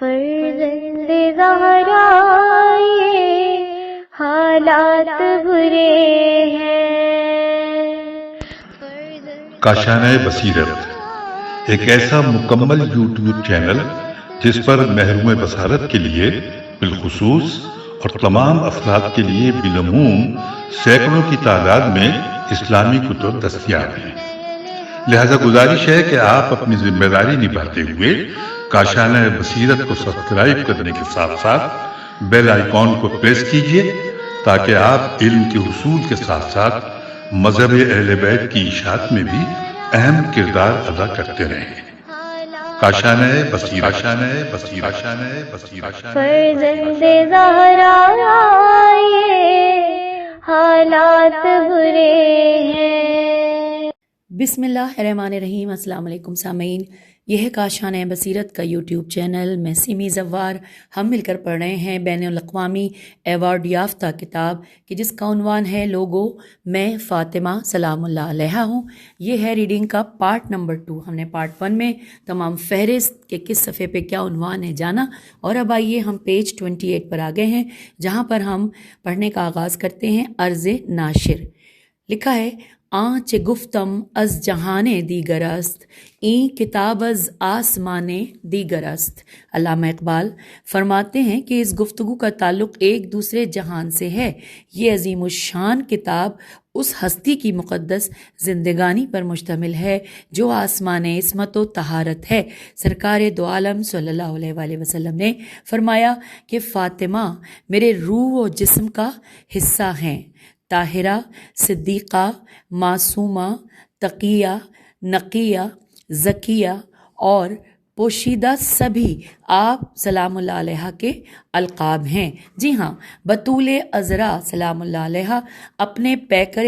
فرزند زہرا یہ حالات برے ہیں۔ کاشانۂ بصیرت ایک ایسا مکمل یوٹیوب چینل جس پر محروم بصارت کے لیے بالخصوص اور تمام افراد کے لیے بالعموم سینکڑوں کی تعداد میں اسلامی کتب دستیاب ہیں۔ لہذا گزارش ہے کہ آپ اپنی ذمہ داری نبھاتے ہوئے کاشانۂ بصیرت کو سبسکرائب کرنے کے ساتھ ساتھ بیل آئیکن کو پریس کیجیے تاکہ آپ علم کے حصول کے ساتھ ساتھ مذہب اہل بیت کی اشاعت میں بھی اہم کردار ادا کرتے رہیں۔ کاشانۂ بصیرت، کاشانۂ بصیرت، کاشانۂ بصیرت۔ فرزند زہرا یہ حالات برے ہیں۔ بسم اللہ الرحمن الرحیم۔ السلام علیکم سامعین، یہ ہے کاشانۂ بصیرت کا یوٹیوب چینل۔ میں سیمی زوار، ہم مل کر پڑھ رہے ہیں بین الاقوامی ایوارڈ یافتہ کتاب کہ جس کا عنوان ہے لوگو میں فاطمہ سلام اللہ علیہا ہوں۔ یہ ہے ریڈنگ کا پارٹ نمبر 2۔ ہم نے پارٹ 1 میں تمام فہرست کے کس صفحے پہ کیا عنوان ہے جانا، اور اب آئیے ہم پیج 28 پر آ گئے ہیں جہاں پر ہم پڑھنے کا آغاز کرتے ہیں۔ عرض ناشر لکھا ہے، آنچ گفتم از جہان دیگر است، این کتاب از آسمان دیگر است۔ علامہ اقبال فرماتے ہیں کہ اس گفتگو کا تعلق ایک دوسرے جہان سے ہے۔ یہ عظیم الشان کتاب اس ہستی کی مقدس زندگانی پر مشتمل ہے جو آسمان عصمت و طہارت ہے۔ سرکار دو عالم صلی اللہ علیہ وآلہ وسلم نے فرمایا کہ فاطمہ میرے روح و جسم کا حصہ ہیں۔ طاہرہ، صدیقہ، معصومہ، تقیہ، نقیہ، زکیہ اور پوشیدہ سبھی آپ سلام اللہ علیہ کے القاب ہیں۔ جی ہاں، بطول عذرا سلام اللہ علیہ اپنے پیکر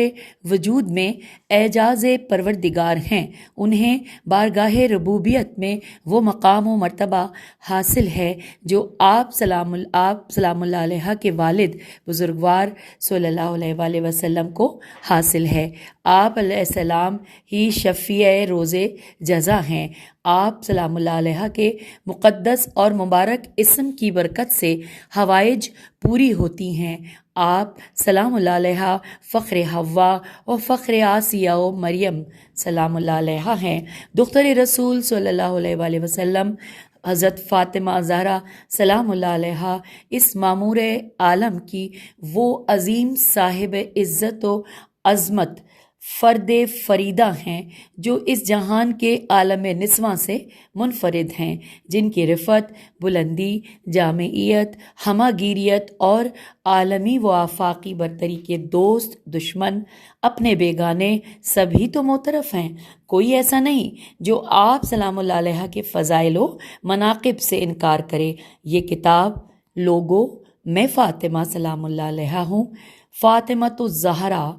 وجود میں اعجاز پروردگار ہیں۔ انہیں بارگاہ ربوبیت میں وہ مقام و مرتبہ حاصل ہے جو آپ سلام اللہ علیہ کے والد بزرگوار صلی اللہ علیہ وآلہ وسلم کو حاصل ہے۔ آپ علیہ السلام ہی شفیع روز جزا ہیں۔ آپ سلام اللہ علیہ کے مقدس اور مبارک اسم کی برکت سے حوائج پوری ہوتی ہیں۔ آپ سلام اللہ علیہ فخر حوا و فخر آسیہ و مریم سلام اللہ علیہ ہیں۔ دختر رسول صلی اللہ علیہ وآلہ وسلم حضرت فاطمہ زہرا سلام اللہ علیہ اس معمور عالم کی وہ عظیم صاحب عزت و عظمت فرد فریدہ ہیں جو اس جہان کے عالم نسواں سے منفرد ہیں، جن کی رفعت، بلندی، جامعیت، ہمہ گیریت اور عالمی و آفاقی برتری کے دوست، دشمن، اپنے بیگانے سبھی تو معترف ہیں۔ کوئی ایسا نہیں جو آپ سلام اللہ علیہ کے فضائل و مناقب سے انکار کرے۔ یہ کتاب لوگو میں فاطمہ سلام اللہ علیہ ہوں، فاطمہ الزہرا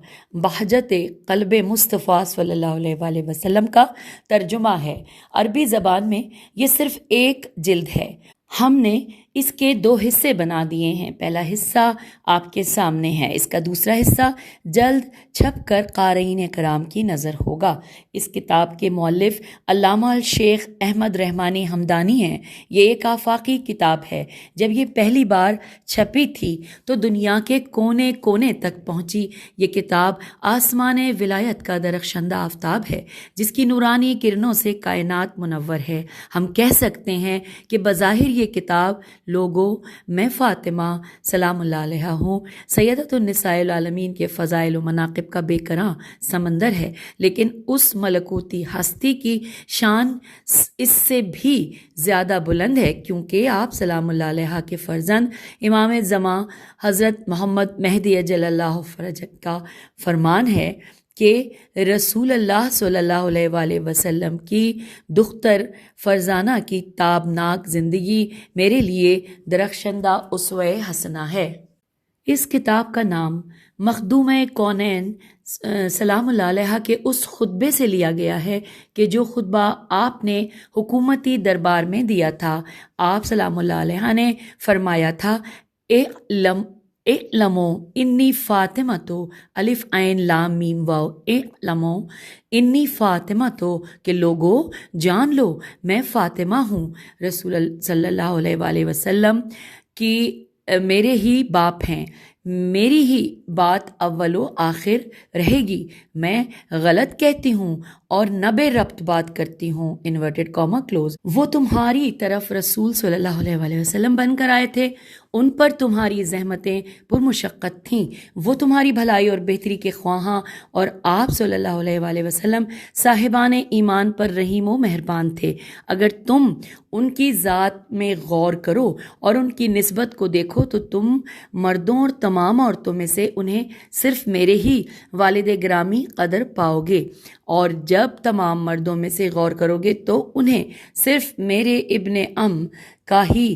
بہجت قلب مصطفیٰ صلی اللہ علیہ وآلہ وسلم کا ترجمہ ہے۔ عربی زبان میں یہ صرف ایک جلد ہے۔ ہم نے اس کے 2 حصے بنا دیے ہیں۔ پہلا حصہ آپ کے سامنے ہے، اس کا دوسرا حصہ جلد چھپ کر قارئین کرام کی نظر ہوگا۔ اس کتاب کے مؤلف علامہ الشیخ احمد رحمانی ہمدانی ہیں۔ یہ ایک آفاقی کتاب ہے۔ جب یہ پہلی بار چھپی تھی تو دنیا کے کونے کونے تک پہنچی۔ یہ کتاب آسمان ولایت کا درخشندہ آفتاب ہے جس کی نورانی کرنوں سے کائنات منور ہے۔ ہم کہہ سکتے ہیں کہ بظاہر یہ کتاب لوگو میں فاطمہ سلام اللہ علیہ ہوں سیدۃ النساء العالمین کے فضائل و مناقب کا بے کراں سمندر ہے، لیکن اس ملکوتی ہستی کی شان اس سے بھی زیادہ بلند ہے، کیونکہ آپ سلام اللہ علیہ کے فرزند امام زماں حضرت محمد مہدی اجل اللہ فرجہ کا فرمان ہے کہ رسول اللہ صلی اللہ علیہ وآلہ وسلم کی دختر فرزانہ کی تابناک زندگی میرے لیے درخشندہ اسوہ حسنہ ہے۔ اس کتاب کا نام مخدومہ کونین سلام اللہ علیہ کے اس خطبے سے لیا گیا ہے کہ جو خطبہ آپ نے حکومتی دربار میں دیا تھا۔ آپ سلام اللہ علیہ نے فرمایا تھا، اعلمو انی فاطمہ تو الف عین لام میم واو اعلمو انی فاطمہ تو کہ لوگو جان لو میں فاطمہ ہوں، رسول صلی اللہ علیہ وآلہ وسلم کی میرے ہی باپ ہیں، میری ہی بات اول و آخر رہے گی، میں غلط کہتی ہوں اور نہ بے ربط بات کرتی ہوں انورٹڈ کاما کلوز۔ وہ تمہاری طرف رسول صلی اللہ علیہ وآلہ وسلم بن کر آئے تھے، ان پر تمہاری زحمتیں پرمشقت تھیں، وہ تمہاری بھلائی اور بہتری کے خواہاں، اور آپ صلی اللہ علیہ وآلہ وسلم صاحبان ایمان پر رحیم و مہربان تھے۔ اگر تم ان کی ذات میں غور کرو اور ان کی نسبت کو دیکھو تو تم مردوں اور تمام عورتوں میں سے انہیں صرف میرے ہی والد گرامی قدر پاؤ گے، اور جب تمام مردوں میں سے غور کرو گے تو انہیں صرف میرے ابن ام کا ہی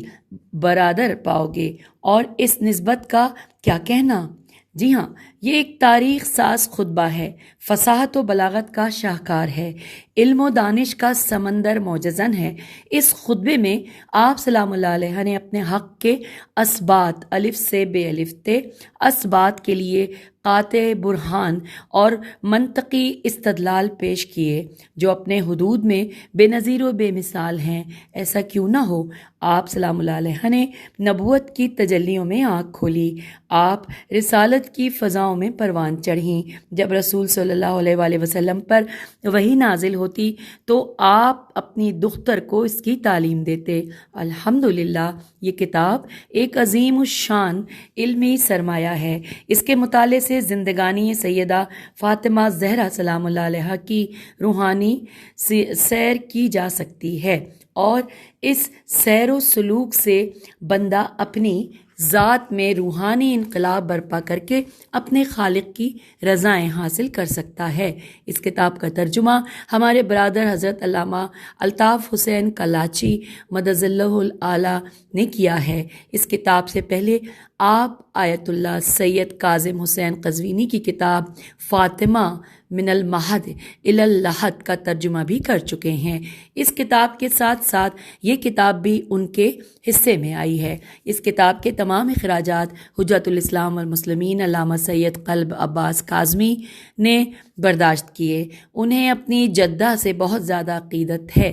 برادر پاؤ گے، اور اس نسبت کا کیا کہنا۔ جی ہاں، یہ ایک تاریخ ساز خطبہ ہے، فصاحت و بلاغت کا شاہکار ہے، علم و دانش کا سمندر موجزن ہے۔ اس خطبے میں آپ سلام اللہ علیہ نے اپنے حق کے اثبات الف سے بے الف تے اثبات کے لیے قاطع برہان اور منطقی استدلال پیش کیے جو اپنے حدود میں بے نظیر و بے مثال ہیں۔ ایسا کیوں نہ ہو، آپ سلام اللہ علیہ نے نبوت کی تجلیوں میں آنکھ کھولی، آپ رسالت کی فضاؤں میں پروان چڑھیں۔ جب رسول صلی اللہ علیہ وآلہ وسلم پر وحی نازل ہوتی تو آپ اپنی دختر کو اس کی تعلیم دیتے۔ الحمدللہ یہ کتاب ایک عظیم الشان علمی سرمایہ ہے۔ اس کے مطالعے سے زندگانی سیدہ فاطمہ زہرا سلام اللہ علیہ کی روحانی سیر کی جا سکتی ہے، اور اس سیر و سلوک سے بندہ اپنی ذات میں روحانی انقلاب برپا کر کے اپنے خالق کی رضائیں حاصل کر سکتا ہے۔ اس کتاب کا ترجمہ ہمارے برادر حضرت علامہ الطاف حسین کلاچی مدظ اللہ الاعلیٰ نے کیا ہے۔ اس کتاب سے پہلے آپ آیت اللہ سید کاظم حسین قزوینی کی کتاب فاطمہ من المہد الی اللحد کا ترجمہ بھی کر چکے ہیں۔ اس کتاب کے ساتھ ساتھ یہ کتاب بھی ان کے حصے میں آئی ہے۔ اس کتاب کے تمام اخراجات حجت الاسلام والمسلمین علامہ سید قلب عباس کاظمی نے برداشت کیے۔ انہیں اپنی جدہ سے بہت زیادہ عقیدت ہے۔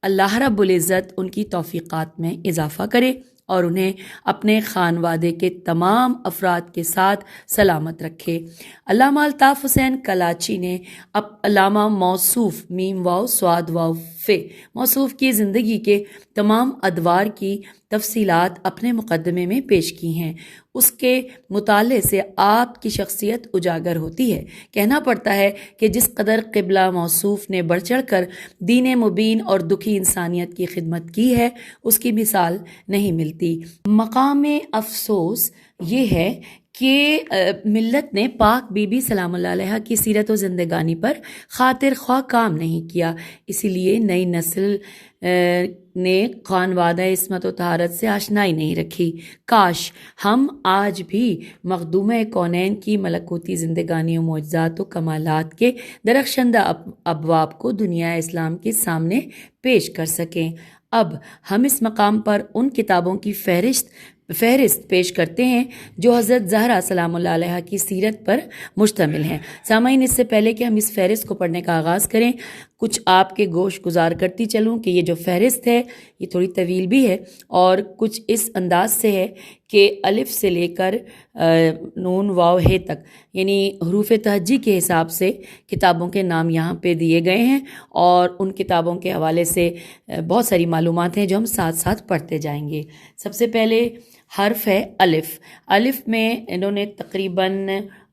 اللہ رب العزت ان کی توفیقات میں اضافہ کرے اور انہیں اپنے خانوادے کے تمام افراد کے ساتھ سلامت رکھے۔ علامہ الطاف حسین کلاچی نے علامہ موصوف میم واو صاد واو فے موصوف کی زندگی کے تمام ادوار کی تفصیلات اپنے مقدمے میں پیش کی ہیں۔ اس کے مطالعے سے آپ کی شخصیت اجاگر ہوتی ہے۔ کہنا پڑتا ہے کہ جس قدر قبلہ موصوف نے بڑھ چڑھ کر دین مبین اور دکھی انسانیت کی خدمت کی ہے، اس کی مثال نہیں ملتی۔ مقام افسوس یہ ہے کہ ملت نے پاک بی بی سلام اللہ علیہ کی سیرت و زندگانی پر خاطر خواہ کام نہیں کیا، اسی لیے نئی نسل نے خانوادہ عصمت و طہارت سے آشنائی نہیں رکھی۔ کاش ہم آج بھی مخدومہ کونین کی ملکوتی زندگانی و معجزات و کمالات کے درخشندہ ابواب کو دنیا اسلام کے سامنے پیش کر سکیں۔ اب ہم اس مقام پر ان کتابوں کی فہرست پیش کرتے ہیں جو حضرت زہرا سلام اللہ علیہ کی سیرت پر مشتمل ہیں۔ سامعین، اس سے پہلے کہ ہم اس فہرست کو پڑھنے کا آغاز کریں، کچھ آپ کے گوش گزار کرتی چلوں کہ یہ جو فہرست ہے یہ تھوڑی طویل بھی ہے اور کچھ اس انداز سے ہے کہ الف سے لے کر نون واو ہے تک، یعنی حروف تہجی کے حساب سے کتابوں کے نام یہاں پہ دیے گئے ہیں، اور ان کتابوں کے حوالے سے بہت ساری معلومات ہیں جو ہم ساتھ ساتھ پڑھتے جائیں گے۔ سب سے پہلے حرف ہے الف۔ الف میں انہوں نے تقریباً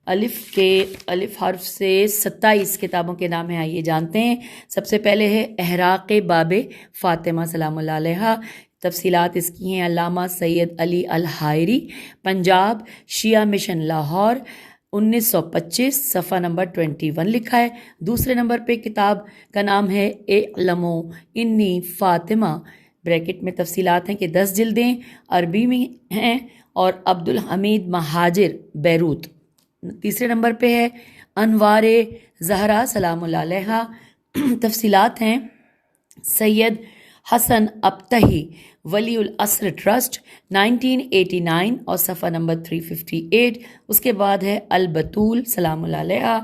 الف حرف سے 27 کتابوں کے نام ہیں، آئیے جانتے ہیں۔ سب سے پہلے ہے احراق باب فاطمہ سلام اللہ علیہ، تفصیلات اس کی ہیں علامہ سید علی الحائری، پنجاب شیعہ مشن لاہور، 1925، صفحہ نمبر 21 لکھا ہے۔ دوسرے نمبر پہ کتاب کا نام ہے اعلموا انی فاطمہ، بریکٹ میں تفصیلات ہیں کہ 10 جلدیں عربی میں ہیں، اور عبدالحمید مہاجر بیروت۔ تیسرے نمبر پہ ہے انوار زہرا سلام اللہ علیہ، تفصیلات ہیں سید حسن ابتہی ولی العصر ٹرسٹ 1989 اور صفحہ نمبر 358. اس کے بعد ہے البتول سلام اللہ علیہ.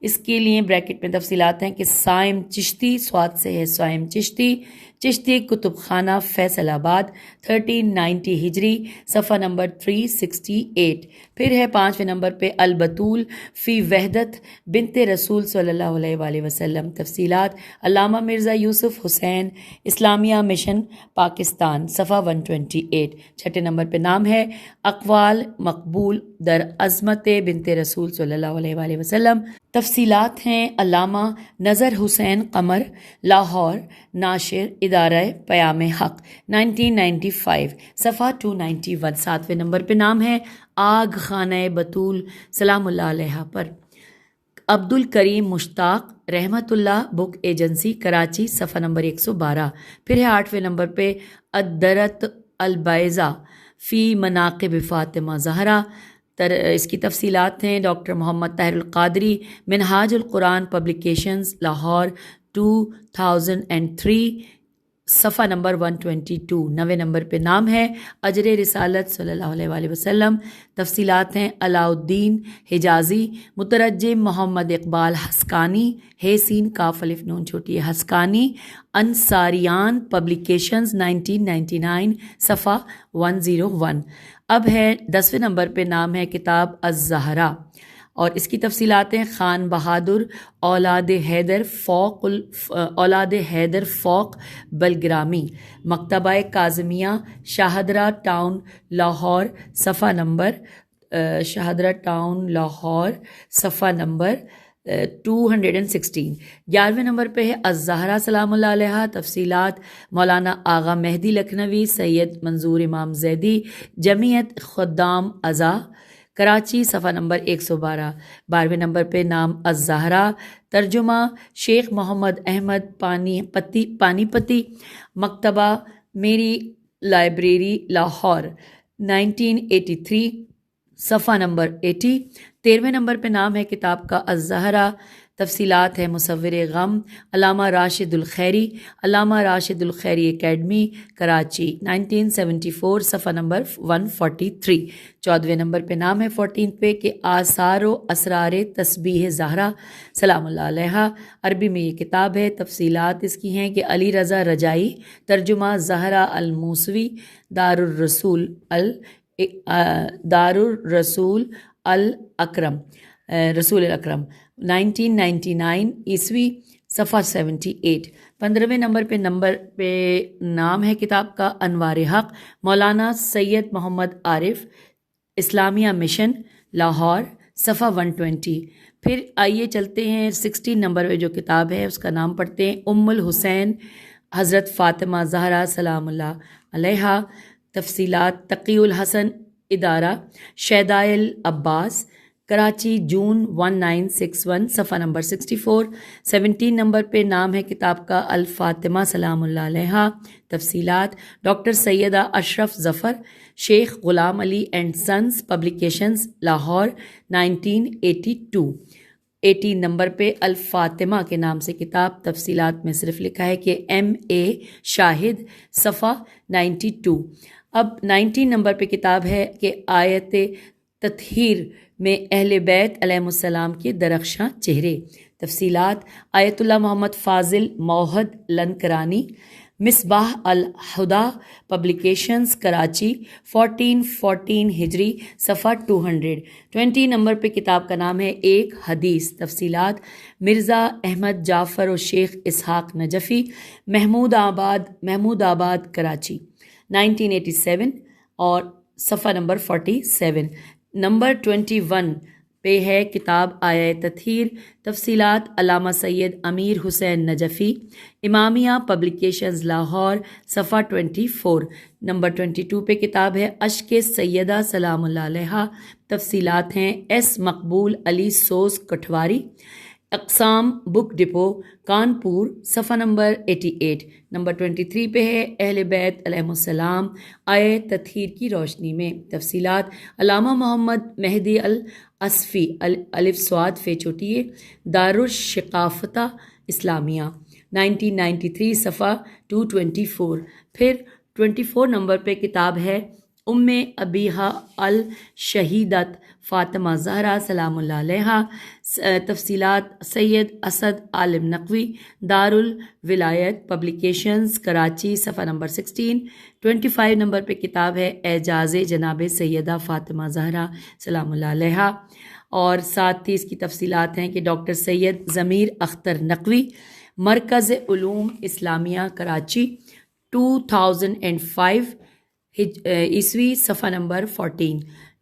اس کے لیے بریکٹ میں تفصیلات ہیں کہ سائم چشتی، سواد سے ہے سائم چشتی، چشتی کتب خانہ فیصل آباد 1390 ہجری صفحہ نمبر 368. پھر ہے 5ویں نمبر پہ البتول فی وحدت بنت رسول صلی اللہ علیہ وآلہ وسلم. تفصیلات علامہ مرزا یوسف حسین اسلامیہ مشن پاکستان صفحہ 128. 6 نمبر پہ نام ہے اقوال مقبول در عظمت بنت رسول صلی اللہ علیہ وآلہ وسلم. تفصیلات ہیں علامہ نظر حسین قمر لاہور ناشر ادارہ پیام حق 1995 صفحہ 291. 7ویں نمبر پہ نام ہے آگ خانہ بطول سلام اللہ علیہ پر. عبد الکریم مشتاق رحمت اللہ بک ایجنسی کراچی صفحہ نمبر 112. پھر ہے 8ویں نمبر پہ الدرت البائزہ فی مناقب فاطمہ زہرا. اس کی تفصیلات ہیں ڈاکٹر محمد طاہر القادری منہاج القرآن پبلیکیشنز لاہور 2003 صفحہ نمبر 122. 9ویں نمبر پہ نام ہے اجر رسالت صلی اللہ علیہ وآلہ وسلم. تفصیلات ہیں علاء الدین حجازی مترجم محمد اقبال حسکانی ہے سین کاف الف نون چھوٹی ہے حسکانی انصاریان پبلیکیشنز 1999 صفحہ 101. اب ہے 10ویں نمبر پہ نام ہے کتاب الزہرا اور اس کی تفصیلات ہیں خان بہادر اولاد حیدر فوق بلگرامی مکتبہ کاظمیہ شاہدرہ ٹاؤن لاہور صفحہ نمبر 216. 11ویں نمبر پہ ہے الزہرا سلام اللہ علیہ. تفصیلات مولانا آغا مہدی لکھنوی سید منظور امام زیدی جمعیت خدام ازا کراچی صفحہ نمبر 112. 12ویں نمبر پہ نام الزہرا ترجمہ شیخ محمد احمد پانی پتی مکتبہ میری لائبریری لاہور 1983 صفحہ نمبر 80. 13ویں نمبر پہ نام ہے کتاب کا الزہرا. تفصیلات ہے مصور غم علامہ راشد الخیری اکیڈمی کراچی 1974 صفحہ نمبر 143. 14ویں نمبر پہ نام ہے 14 پہ کہ آثار و اسرار تسبیح زہرا سلام اللہ علیہ. عربی میں یہ کتاب ہے. تفصیلات اس کی ہیں کہ علی رضا رجائی ترجمہ زہرا الموسوی دار الرسول الاکرم رسول الاکرم 1999 عیسوی صفحہ 78. 15ویں نمبر پہ نام ہے کتاب کا انوار حق مولانا سید محمد عارف اسلامیہ مشن لاہور صفحہ 120. پھر آئیے چلتے ہیں 16 نمبر پہ جو کتاب ہے اس کا نام پڑھتے ہیں ام الحسین حضرت فاطمہ زہرا سلام اللہ علیہ. تفصیلات تقی الحسن ادارہ شیدائے العباس کراچی جون 1961 صفحہ نمبر 64. 17 نمبر پہ نام ہے کتاب کا الفاطمہ سلام اللہ علیہ. تفصیلات doctor Syeda Ashraf Zafar Sheikh Ghulam Ali and sons publications Lahore 1982. 18 نمبر پہ الفاطمہ کے نام سے کتاب. تفصیلات میں صرف لکھا ہے کہ MA شاہد صفحہ 92. اب 19 نمبر پہ کتاب ہے کہ آیت تطہیر میں اہل بیت علیہ السلام کے درخشاں چہرے. تفصیلات آیت اللہ محمد فاضل موحد لنکرانی مصباح الہدا پبلیکیشنز کراچی 1414 ہجری صفحہ 200. 20 نمبر پہ کتاب کا نام ہے ایک حدیث. تفصیلات مرزا احمد جعفر و شیخ اسحاق نجفی محمود آباد کراچی 1987 اور صفحہ نمبر 47. نمبر 21 پہ ہے کتاب آیہ تطہیر. تفصیلات علامہ سید امیر حسین نجفی امامیہ پبلیکیشنز لاہور صفحہ 24. نمبر 22 پہ کتاب ہے اشک سیدہ سلام اللہ علیہ. تفصیلات ہیں ایس مقبول علی سوز کٹھواری اقسام بک ڈپو کانپور صفحہ نمبر 88. نمبر 23 پہ ہے اہل بیت علیہ السلام آیہ تطہیر کی روشنی میں. تفصیلات علامہ محمد مہدی الاسفی الف سواد فے چھوٹی دارالثقافت اسلامیہ 1993 صفحہ 224. پھر 24 نمبر پہ کتاب ہے ام ابیہا الشہیدت فاطمہ زہرا سلام اللہ علیہا. تفصیلات سید اسد عالم نقوی، دارالولایت پبلیکیشنز کراچی، صفحہ نمبر 16. 25 نمبر پہ کتاب ہے اعجاز جناب سیدہ فاطمہ زہرا سلام اللہ علیہا. اور ساتھ ہی اس کی تفصیلات ہیں کہ ڈاکٹر سید ضمیر اختر نقوی، مرکز علوم اسلامیہ کراچی، 2005 عیسوی، صفحہ نمبر 14.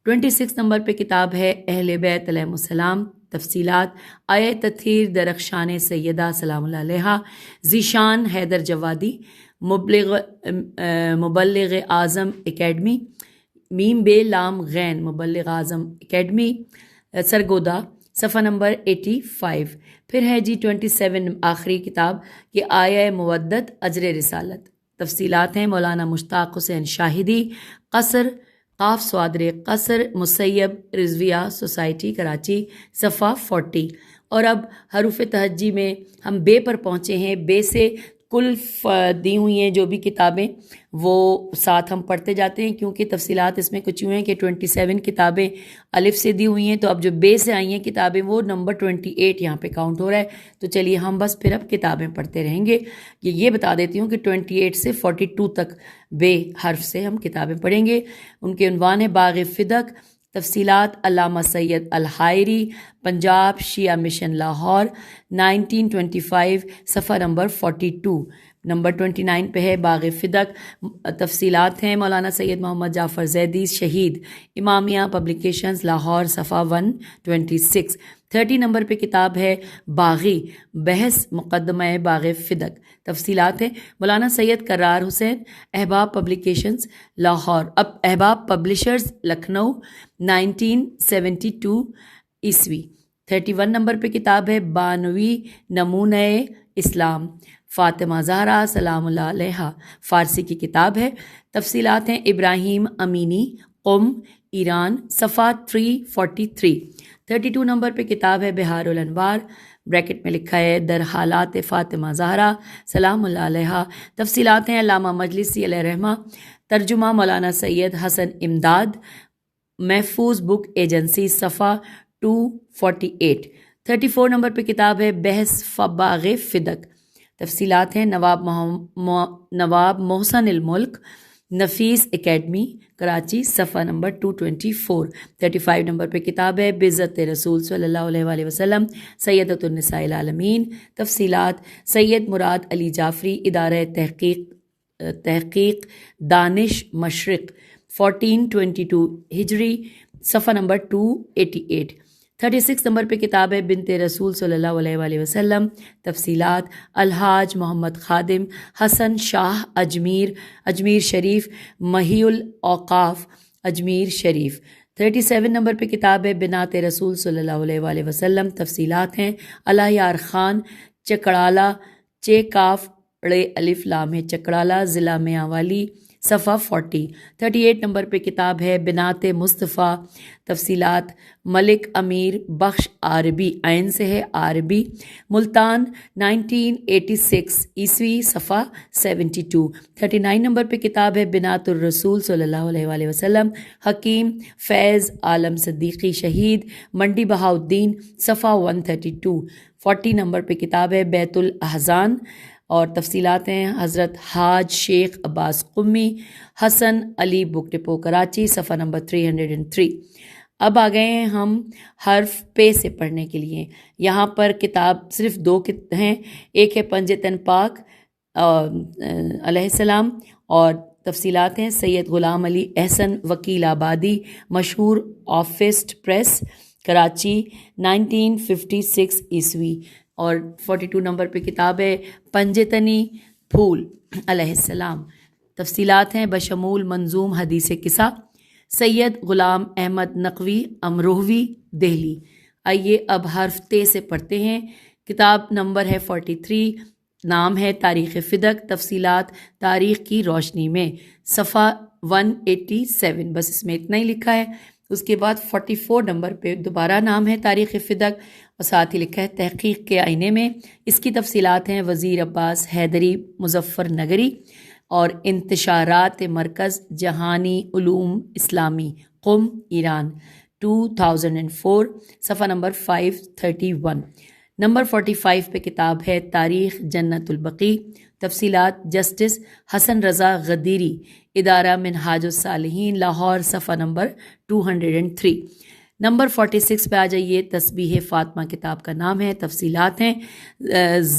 26 نمبر پہ کتاب ہے اہل بیت علیہ السلام، تفصیلات آیہ تطہیر درخشان سیدہ سلام اللہ علیہا، ذیشان حیدر جوادی، مبلغ اعظم اکیڈمی، میم بے لام غین مبلغ اعظم اکیڈمی سرگودا، صفحہ نمبر 85. پھر ہے جی 27 آخری کتاب کہ آیہ مودت اجر رسالت. تفصیلات ہیں مولانا مشتاق حسین شاہدی، قصر قاف صادر قصر مسیب رضویہ سوسائٹی کراچی، صفحہ 40. اور اب حروف تہجی میں ہم بے پر پہنچے ہیں. بے سے کل دی ہوئی ہیں جو بھی کتابیں وہ ساتھ ہم پڑھتے جاتے ہیں، کیونکہ تفصیلات اس میں کچھ یوں ہیں کہ 27 کتابیں الف سے دی ہوئی ہیں، تو اب جو بے سے آئی ہیں کتابیں وہ نمبر 28 یہاں پہ کاؤنٹ ہو رہا ہے. تو چلیے ہم بس پھر اب کتابیں پڑھتے رہیں گے. یہ بتا دیتی ہوں کہ 28 سے 42 تک بے حرف سے ہم کتابیں پڑھیں گے. ان کے عنوان ہے باغ فدق. تفصیلات علامہ سید الحائری، پنجاب شیعہ مشن لاہور، 1925 صفحہ نمبر 42. نمبر 29 پہ ہے باغ فدق. تفصیلات ہیں مولانا سید محمد جعفر زیدی شہید، امامیہ پبلیکیشنز لاہور، صفحہ 126. 30 نمبر پہ کتاب ہے باغی، بحث مقدمہ باغ فدق. تفصیلات ہیں مولانا سید کرار حسین، احباب پبلیکیشنز لاہور، اب احباب پبلشرز لکھنؤ، 1972 عیسوی. 31 نمبر پہ کتاب ہے بانوی نمونہ اسلام، فاطمہ زہرا سلام اللہ علیہا، فارسی کی کتاب ہے. تفصیلات ہیں ابراہیم امینی، قم ایران، صفحہ 343. 32 نمبر پہ کتاب ہے بہار الانوار، بریکٹ میں لکھا ہے در حالات فاطمہ زہرا سلام اللہ علیہا. تفصیلات ہیں علامہ مجلسی علیہ رحمہ، ترجمہ مولانا سید حسن امداد، محفوظ بک ایجنسی، صفحہ 248. 34 نمبر پہ کتاب ہے بحث باغ فدق. تفصیلات ہیں نواب محسن الملک، نفیس اکیڈمی کراچی، صفحہ نمبر 224. 35 نمبر پہ کتاب ہے بعزت رسول صلی اللہ علیہ وآلہ وسلم، سیدۃ النساء العالمین. تفصیلات سید مراد علی جعفری، ادارہ تحقیق دانش مشرق، 1422 ہجری، صفحہ نمبر 288. 36 نمبر پہ کتاب ہے بنت رسول صلی اللہ علیہ وآلہ وسلم. تفصیلات الحاج محمد خادم حسن شاہ اجمیر شریف، محی الاوقاف اجمیر شریف. 37 نمبر پہ کتاب ہے بنات رسول صلی اللہ علیہ وآلہ وسلم. تفصیلات ہیں الہیار خان، چکڑالہ، چیکاف ڑے الف لام ہے چکڑالہ، ضلع میاوالی، صفحہ 40. 38 نمبر پہ کتاب ہے بنات مصطفیٰ. تفصیلات ملک امیر بخش عربی، عین سے ہے عربی، ملتان، 1986 عیسوی، صفحہ 72. 39 نمبر پہ کتاب ہے بنات الرسول صلی اللہ علیہ وآلہ وسلم، حکیم فیض عالم صدیقی شہید، منڈی بہاؤالدین، صفحہ 132. 40 نمبر پہ کتاب ہے بیت الاحزان. اور تفصیلات ہیں حضرت حاج شیخ عباس قمی، حسن علی بک ڈپو کراچی، صفحہ نمبر 303. اب آ گئے ہیں ہم حرف پے سے پڑھنے کے لیے. یہاں پر کتاب صرف 2 ہیں، ایک ہے پنجتن پاک علیہ السلام، اور تفصیلات ہیں سید غلام علی احسن وکیل آبادی، مشہور آفسٹ پریس کراچی، 1956 عیسوی. اور 42 نمبر پہ کتاب ہے پنجتنی پھول علیہ السلام. تفصیلات ہیں بشمول منظوم حدیث قصہ، سید غلام احمد نقوی امروہوی دہلی. آئیے اب حرف تے سے پڑھتے ہیں. کتاب نمبر ہے 43، نام ہے تاریخ فدق، تفصیلات تاریخ کی روشنی میں، صفحہ 187. بس اس میں اتنا ہی لکھا ہے. اس کے بعد 44 نمبر پہ دوبارہ نام ہے تاریخ فدق، اور ساتھ ہی لکھا ہے تحقیق کے آئینے میں۔ اس کی تفصیلات ہیں وزیر عباس حیدری مظفر نگری، اور انتشارات مرکز جہانی علوم اسلامی قم ایران 2004، صفحہ نمبر 531۔ نمبر 45 پہ کتاب ہے تاریخ جنت البقیع، تفصیلات جسٹس حسن رضا غدیری، ادارہ منہاج الصالحین لاہور، صفحہ نمبر 203۔ نمبر 46 پہ آ جائیے، تسبیح فاطمہ کتاب کا نام ہے، تفصیلات ہیں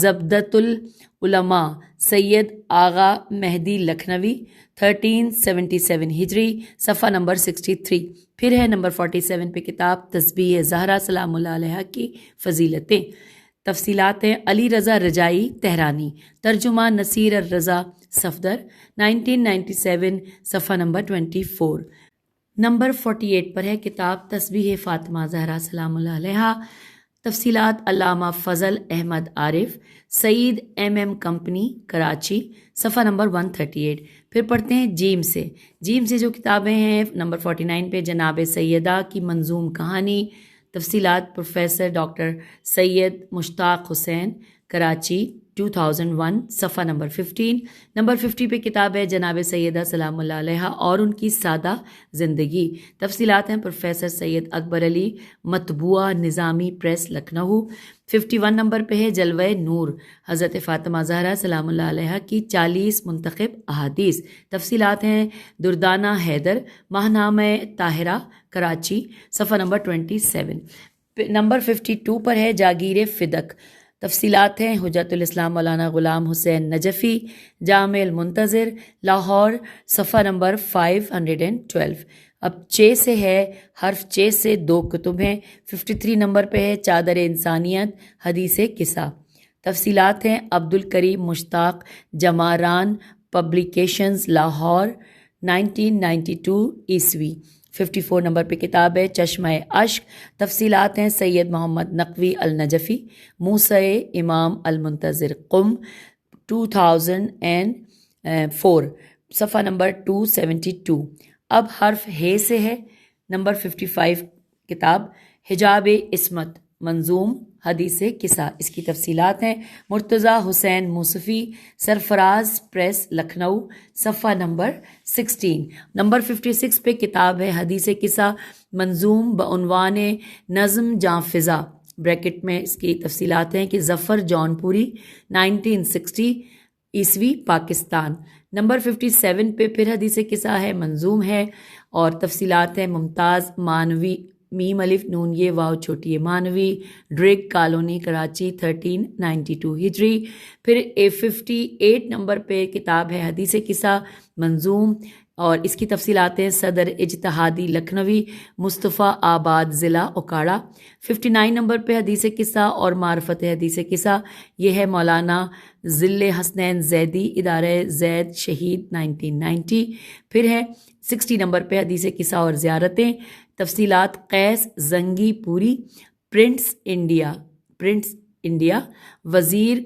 زبدۃ العلماء سید آغا مہدی لکھنوی 1377 ہجری، صفحہ نمبر 63۔ پھر ہے نمبر 47 پہ کتاب تسبیح زہرا سلام اللہ علیہا کی فضیلتیں، تفصیلات ہیں علی رضا رجائی تہرانی، ترجمہ نصیر الرضا صفدر 1997، صفحہ نمبر 24۔ نمبر 48 پر ہے کتاب تسبیح فاطمہ زہرا سلام اللہ علیہا، تفصیلات علامہ فضل احمد عارف، سعید ایم کمپنی کراچی، صفحہ نمبر 138۔ پھر پڑھتے ہیں جیم سے جو کتابیں ہیں نمبر 49 پہ جناب سیدہ کی منظوم کہانی، تفصیلات پروفیسر ڈاکٹر سید مشتاق حسین کراچی 2001، صفحہ نمبر 15۔ نمبر 50 پہ کتاب ہے جناب سیدہ سلام اللہ علیہا اور ان کی سادہ زندگی، تفصیلات ہیں پروفیسر سید اکبر علی، مطبوعہ نظامی پریس لکھنؤ۔ 51 نمبر پہ ہے جلوہ نور، حضرت فاطمہ زہرا سلام اللہ علیہا کی 40 منتخب احادیث، تفصیلات ہیں دردانہ حیدر، ماہنامہ طاہرہ کراچی، صفحہ نمبر 27۔ نمبر 52 پر ہے جاگیر فدق، تفصیلات ہیں حجت الاسلام مولانا غلام حسین نجفی، جامع المنتظر لاہور، صفحہ نمبر 512۔ اب 6 سے ہے، حرف 6 سے 2 کتب ہیں۔ 53 نمبر پہ ہے چادر انسانیت حدیث قصہ، تفصیلات ہیں عبد الکریم مشتاق جماران پبلیکیشنز لاہور 1992 عیسوی۔ 54 نمبر پہ کتاب ہے چشمہ اشک، تفصیلات ہیں سید محمد نقوی النجفی، موسیٰ امام المنتظر قم 2004، صفحہ نمبر 272۔ اب حرف ہے سے ہے نمبر 55 کتاب حجاب عصمت منظوم حدیث قصہ، اس کی تفصیلات ہیں مرتضیٰ حسین موصفی، سرفراز پریس لکھنؤ، صفحہ نمبر 16۔ نمبر 56 پہ کتاب ہے حدیث قصہ منظوم بعنوان نظم جاں فضا، بریکٹ میں اس کی تفصیلات ہیں کہ ظفر جون پوری 1960 عیسوی پاکستان۔ نمبر 57 پہ پھر حدیث قصہ ہے منظوم ہے، اور تفصیلات ہیں ممتاز مانوی میم الف نون یہ واو چھوٹی یہ مانوی، ڈرگ کالونی کراچی 1392 ہجری۔ پھر 58 نمبر پہ کتاب ہے حدیث قصہ منظوم، اور اس کی تفصیلات ہیں صدر اجتہادی لکھنوی مصطفیٰ آباد ضلع اوکاڑا۔ 59 نمبر پہ حدیث قصہ اور معرفت حدیث قصہ، یہ ہے مولانا ذل حسنین زیدی، ادارہ زید شہید 1990۔ پھر ہے 60 نمبر پہ حدیث قصہ اور زیارتیں، تفصیلات قیس زنگی پوری، پرنٹس انڈیا وزیر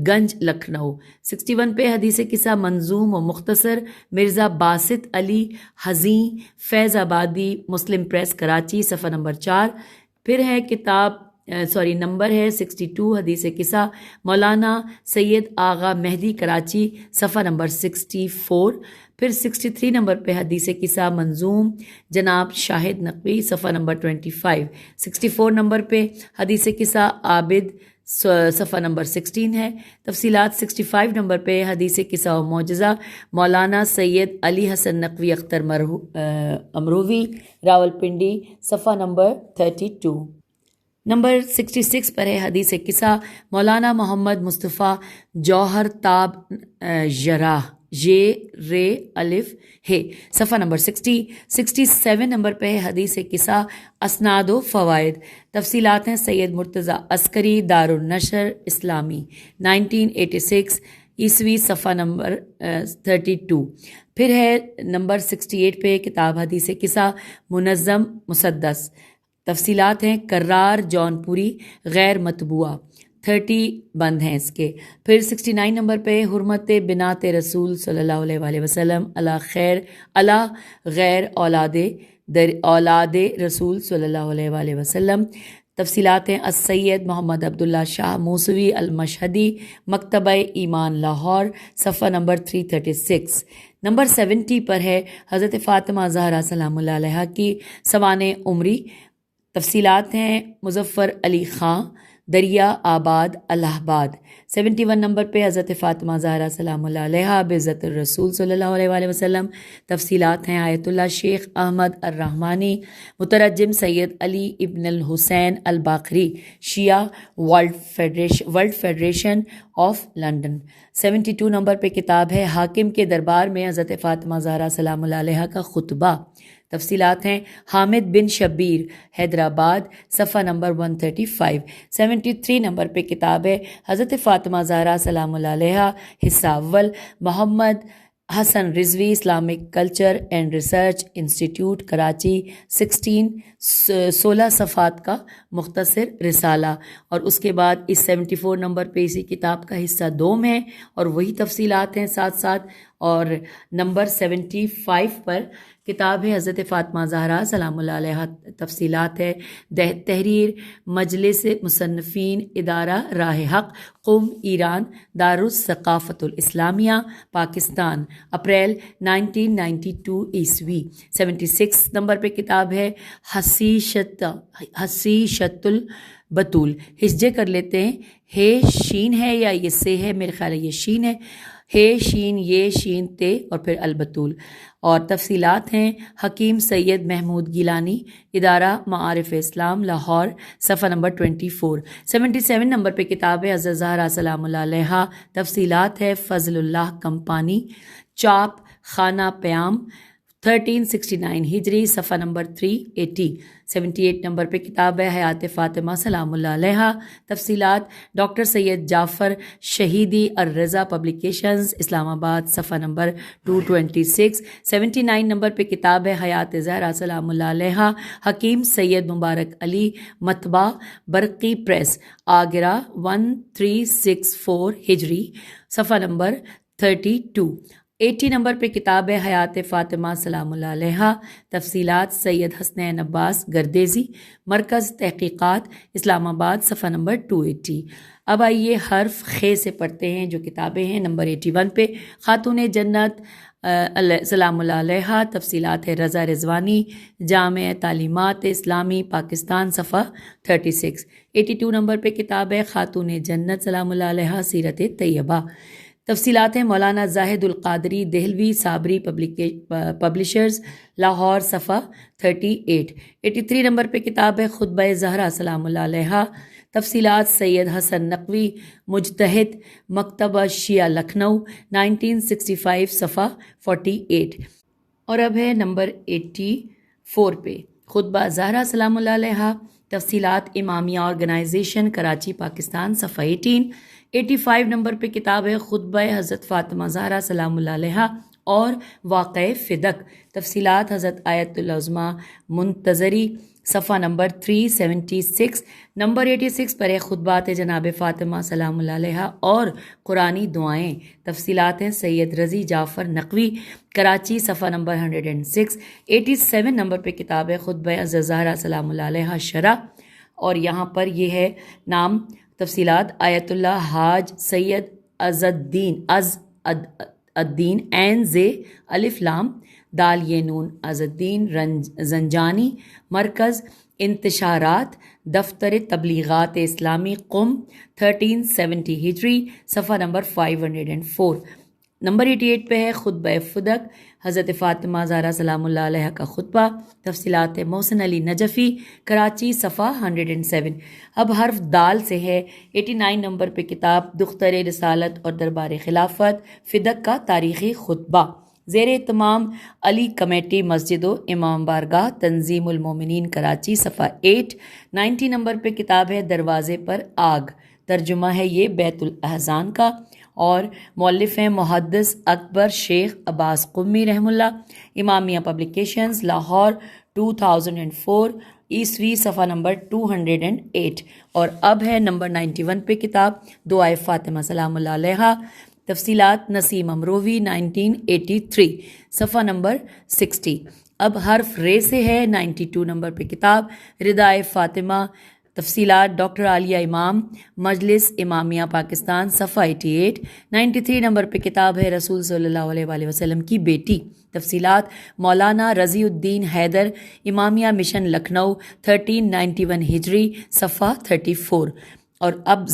گنج لکھنؤ۔ 61 پہ حدیث قصہ منظوم و مختصر مرزا باسط علی حزیں فیض آبادی مسلم پریس کراچی، صفحہ نمبر 4۔ پھر ہے نمبر ہے 62 حدیث قصہ مولانا سید آغا مہدی کراچی، صفحہ نمبر 64۔ پھر 63 نمبر پہ حدیث قصہ منظوم جناب شاہد نقوی، صفحہ نمبر 25۔ 64 نمبر پہ حدیث قصہ عابد، صفحہ نمبر 16 ہے۔ تفصیلات 65 نمبر پہ حدیث قصہ و معجزہ مولانا سید علی حسن نقوی اختر امروی راولپنڈی، صفحہ نمبر 32۔ نمبر 66 پر ہے حدیث قصہ مولانا محمد مصطفیٰ جوہر تاب جراح رے الف ہے، صفحہ نمبر 60۔ 67 نمبر پہ حدیث قصہ اسناد و فوائد، تفصیلات ہیں سید مرتضیٰ عسکری دارالنشر اسلامی 1986 عیسوی، صفحہ نمبر 32۔ پھر ہے نمبر 68 پہ کتاب حدیث قصہ منظم مسدس، تفصیلات ہیں کرار جون پوری غیر مطبوعہ، 30 بند ہیں اس کے. پھر 69 نمبر پہ حرمت بنات رسول صلی اللہ علیہ وسلم علی غیر اولاد رسول صلی اللہ علیہ وسلم. تفصیلات ہیں السید محمد عبداللہ شاہ موسوی المشہدی، مکتبہ ایمان لاہور، صفحہ نمبر 336. نمبر 70 پر ہے حضرت فاطمہ زہرا سلام اللہ علیہ کی سوانح عمری. تفصیلات ہیں مظفر علی خان، دریا آباد، الہ آباد. 71 نمبر پہ حضرت فاطمہ زہرا سلام اللہ علیہ بعزت الرسول صلی اللہ علیہ وسلم. تفصیلات ہیں آیت اللہ شیخ احمد الرحمانی، مترجم سید علی ابن الحسین الباقری، شیعہ، world federation of London. 72 number پہ کتاب ہے حاکم کے دربار میں حضرت فاطمہ زہرا سلام اللہ علیہ کا خطبہ. تفصیلات ہیں حامد بن شبیر، حیدرآباد، صفحہ نمبر 135. 73 نمبر پہ کتاب ہے حضرت فاطمہ زہرا سلام اللہ علیہ، حصہ اول، Muhammad Hasan Rizvi, Islamic culture and research institute, Karachi. 16 صفحات کا مختصر رسالہ. اور اس کے بعد اس 74 نمبر پہ اسی کتاب کا حصہ دوم ہے اور وہی تفصیلات ہیں ساتھ ساتھ. اور نمبر 75 پر کتاب ہے حضرت فاطمہ زہرا سلام اللہ علیہ. تفصیلات ہے تحریر مجلس مصنفین، ادارہ راہ حق، قم، ایران، دارالثقافت الاسلامیہ، پاکستان، اپریل 1992 عیسوی. 76 نمبر پہ کتاب ہے حسیشت البتول. ہجے کر لیتے ہیں، ہے شین ہے یا یہ سے ہے، میرے خیال ہے یہ شین ہے، ہے شین یہ شین تے اور پھر البتول. اور تفصیلات ہیں حکیم سید محمود گیلانی، ادارہ معارف اسلام، لاہور، صفحہ نمبر 24. 77 نمبر پہ کتاب ہے حضرت زہرا سلام اللہ علیہ. تفصیلات ہے فضل اللہ کمپانی، چاپ خانہ پیام، 1369 ہجری، صفحہ نمبر 380. 78 نمبر پہ کتاب ہے حیات فاطمہ سلام اللہ علیہ. تفصیلات ڈاکٹر سید جعفر شہیدی الرضا پبلیکیشنز، اسلام آباد، صفحہ نمبر 226. 79 نمبر پہ کتاب ہے حیات زہرا سلام اللہ علیہ، حکیم سید مبارک علی، مطبع برقی پریس، آگرہ، 1364 ہجری، صفحہ نمبر 32. 80 نمبر پہ کتاب ہے حیات فاطمہ سلام اللہ علیہ. تفصیلات سید حسنین عباس گردیزی، مرکز تحقیقات، اسلام آباد، صفحہ نمبر 280. اب آئیے حرف خے سے پڑھتے ہیں جو کتابیں ہیں. نمبر 81 پہ خاتون جنت سلام اللہ علیہ. تفصیلات ہے رضا رضوانی، جامع تعلیمات اسلامی، پاکستان، صفحہ 36. 82 نمبر پہ کتاب ہے خاتون جنت سلام اللہ علیہ، سیرت طیبہ. تفصیلات ہیں مولانا زاہد القادری دہلوی، صابری پبلشرز، لاہور، صفحہ 38. 83 نمبر پہ کتاب ہے خطبہ زہرا سلام اللہ علیہ. تفصیلات سید حسن نقوی، مجتہد، مکتبہ شیعہ لکھنؤ، 1965، صفحہ 48. اور اب ہے نمبر 84 پہ خطبہ زہرا سلام اللہ علیہ. تفصیلات امامیہ آرگنائزیشن، کراچی، پاکستان، صفحہ 18. 85 نمبر پہ کتاب ہے خطبہ حضرت فاطمہ زہرا سلام اللہ علیہ اور واقع فدق. تفصیلات حضرت آیت العظمیٰ منتظری، صفحہ نمبر 376. نمبر 86 پر ہے خطبات جناب فاطمہ سلام اللہ علیہ اور قرآنی دعائیں. تفصیلات ہیں سید رضی جعفر نقوی، کراچی، صفحہ نمبر 106. 87 نمبر پہ کتاب ہے خطبہ حضرت زہرا سلام اللہ علیہ شرح، اور یہاں پر یہ ہے نام. تفصیلات آیت اللہ حاج سید از الدین عین زے الف لام دال یہ نون از الدین زنجانی، مرکز انتشارات دفتر تبلیغات اسلامی، قم، 1370 ہجری، صفحہ نمبر 504. نمبر 88 پہ ہے خطبہ فدق، حضرت فاطمہ زہرا سلام اللہ علیہ کا خطبہ. تفصیلات محسن علی نجفی، کراچی، صفحہ 107. اب حرف دال سے ہے 89 نمبر پہ کتاب دختر رسالت اور دربار خلافت، فدق کا تاریخی خطبہ، زیر اہتمام علی کمیٹی مسجد و امام بارگاہ، تنظیم المومنین، کراچی، صفحہ 8. 90 نمبر پہ کتاب ہے دروازے پر آگ، ترجمہ ہے یہ بیت الاحزان کا، اور مؤلف ہیں محدث اکبر شیخ عباس قمی رحم اللہ. امامیہ پبلیکیشنز، لاہور، 2004. عیسوی صفحہ نمبر 208. اور اب ہے نمبر 91 پہ کتاب دعائے فاطمہ سلام اللہ علیہا. تفصیلات نسیم امروی 1983 صفحہ نمبر 60. اب حرف رے سے ہے 92 نمبر پہ کتاب ردائے فاطمہ. تفصیلات ڈاکٹر عالیہ امام مجلس امامیہ پاکستان صفحہ 88. 93 نمبر پہ کتاب ہے رسول صلی اللہ علیہ وآلہ وسلم کی بیٹی. تفصیلات مولانا رضی الدین حیدر امامیہ مشن لکھنؤ 1391 ہجری صفحہ 34. اور اب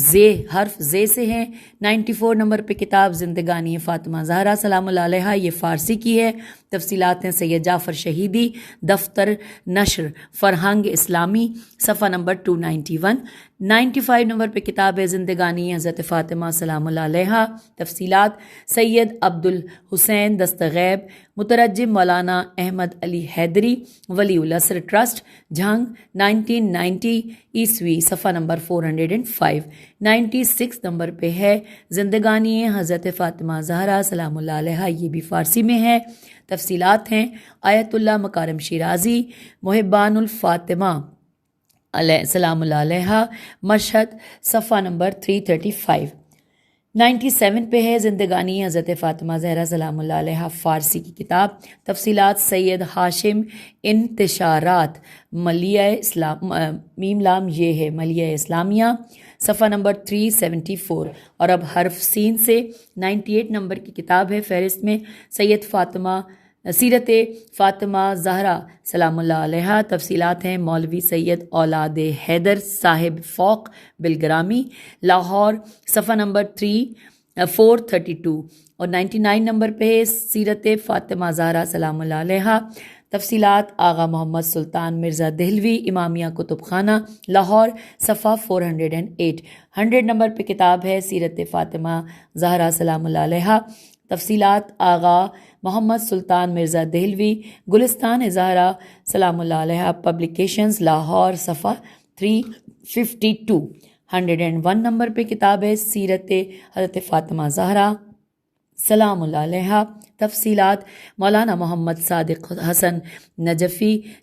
حرف زے سے ہیں 94 نمبر پہ کتاب زندگانی فاطمہ زہرا سلام اللہ علیہا. یہ فارسی کی ہے. تفصیلات ہیں سید جعفر شہیدی دفتر نشر فرہنگ اسلامی صفحہ نمبر 291. 95 نمبر پہ کتاب ہے زندگانی حضرت فاطمہ سلام اللہ علیہا. تفصیلات سید عبد الحسین دستغیب مترجم مولانا احمد علی حیدری ولی الاسر ٹرسٹ جھنگ 1990 عیسوی صفحہ نمبر 405. 96 نمبر پہ ہے زندگانی حضرت فاطمہ زہرا سلام اللہ علیہا. یہ بھی فارسی میں ہے. تفصیلات ہیں آیت اللہ مکارم شیرازی محبان الفاطمہ علیہ سلام اللہ علیہا مشہد صفحہ نمبر 335. 97 پہ ہے زندگانی حضرت فاطمہ زہرا سلام اللہ علیہا فارسی کی کتاب. تفصیلات سید ہاشم انتشارات ملیہ اسلام میم لام یہ ہے ملیہ اسلامیہ صفحہ نمبر 374. اور اب حرف سین سے 98 نمبر کی کتاب ہے فہرست میں سید فاطمہ سیرت فاطمہ زہرا سلام اللہ علیہا. تفصیلات ہیں مولوی سید اولاد حیدر صاحب فوق بالگرامی لاہور صفحہ نمبر 432. اور 99 نمبر پہ ہے سیرت فاطمہ زہرا سلام اللہ علیہا. تفصیلات آغا محمد سلطان مرزا دہلوی امامیہ کتب خانہ لاہور صفحہ 408. 100 نمبر پہ کتاب ہے سیرت فاطمہ زہرا سلام اللہ علیہا. تفصیلات آغا محمد سلطان مرزا دہلوی گلستان زہرا سلام اللہ علیہا پبلیکیشنز لاہور صفحہ 352. 101 نمبر پہ کتاب ہے سیرت حضرت فاطمہ زہرا سلام اللہ علیہا. تفصیلات مولانا محمد صادق حسن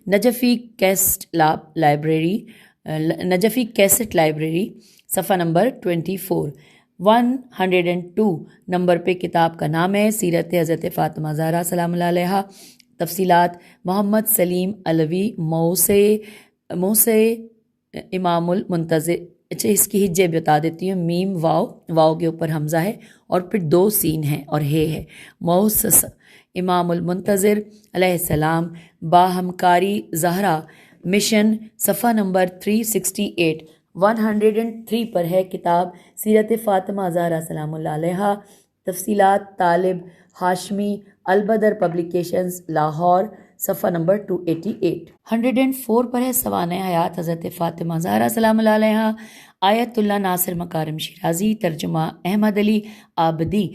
نجفی کیسٹ لائبریری صفحہ نمبر 24. 102 نمبر پہ کتاب کا نام ہے سیرت حضرت فاطمہ زہرا سلام اللہ علیہا. تفصیلات محمد سلیم علوی موسے امام المنتظر. اچھا اس کی ہجے بتا دیتی ہوں. میم واو کے اوپر حمزہ ہے اور پھر 2 سین ہیں اور ہے موسس امام المنتظر علیہ السلام باہمکاری زہرا مشن صفحہ نمبر 368. 103 پر ہے کتاب سیرت فاطمہ زہرا سلام اللہ علیہا. تفصیلات طالب ہاشمی البدر پبلیکیشنز لاہور صفحہ نمبر 288. 104 پر ہے سوانح حیات حضرت فاطمہ زہرا سلام اللہ علیہا. آیت اللہ ناصر مکارم شیرازی ترجمہ احمد علی آبدی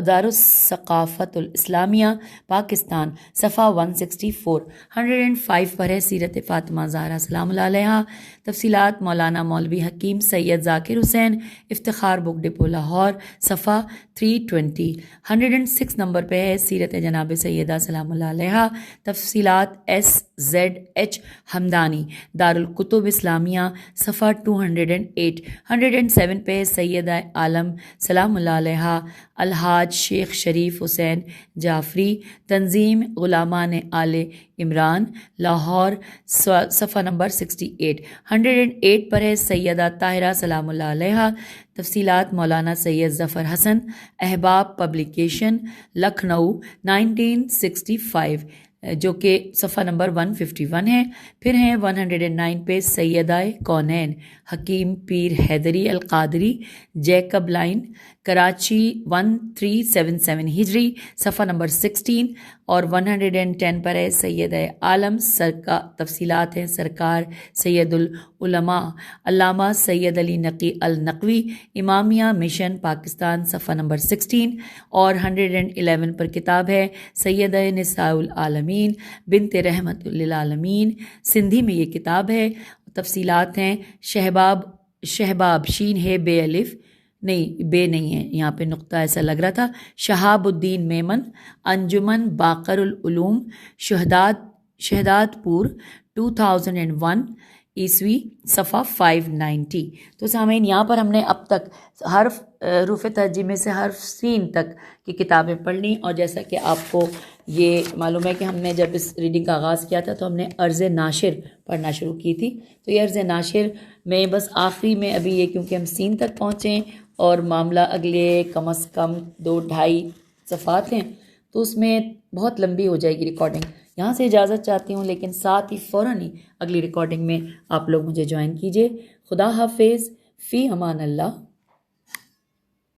دارالثقافت الاسلامیہ پاکستان صفحہ 164. 105 پر ہے سیرت فاطمہ زہرا سلام اللہ علیہا. تفصیلات مولانا مولوی حکیم سید ذاکر حسین افتخار بک ڈپو لاہور صفحہ 320. 106 نمبر پہ ہے سیرت جناب سیدہ سلام اللہ علیہا. تفصیلات SZH حمدانی دارالکتب اسلامیہ صفحہ 208. 107 پہ سیدہ عالم سلام اللہ علیہا الحاج شیخ شریف حسین جعفری تنظیم غلامان آل عمران لاہور صفحہ نمبر 68. 108 پر ہے سیدہ طاہرہ سلام اللہ علیہا. تفصیلات مولانا سید ظفر حسن احباب پبلیکیشن لکھنؤ 1965 جو کہ صفحہ نمبر 151 ہے. پھر ہیں 109 پہ سیدہ کونین حکیم پیر حیدری القادری جیکب لائن کراچی 1377 ہجری صفحہ نمبر 16. اور 110 پر ہے سید عالم تفصیلات ہیں سرکار سید العلماء علامہ سید علی نقی النقوی امامیہ مشن پاکستان صفحہ نمبر 16. اور 111 پر کتاب ہے سید نساء العالمین بنت رحمت للعالمین سندھی میں یہ کتاب ہے. تفصیلات ہیں شہباب شین ہے بے الف نہیں بے نہیں ہے یہاں پہ نقطہ ایسا لگ رہا تھا شہاب الدین میمن انجمن باقر العلوم شہداد پور 2001 عیسوی صفحہ 590۔ تو سامعین یہاں پر ہم نے اب تک حرف حروف ترجمے سے حرف سین تک کی کتابیں پڑھ لیں، اور جیسا کہ آپ کو یہ معلوم ہے کہ ہم نے جب اس ریڈنگ کا آغاز کیا تھا تو ہم نے عرض ناشر پڑھنا شروع کی تھی۔ تو یہ عرض ناشر میں بس آخری میں ابھی یہ کیونکہ ہم سین تک پہنچیں اور معاملہ اگلے کم از کم 2-2.5 صفحات ہیں تو اس میں بہت لمبی ہو جائے گی ریکارڈنگ۔ یہاں سے اجازت چاہتی ہوں، لیکن ساتھ ہی فوراً ہی اگلی ریکارڈنگ میں آپ لوگ مجھے جوائن کیجیے۔ خدا حافظ، فی امان اللہ۔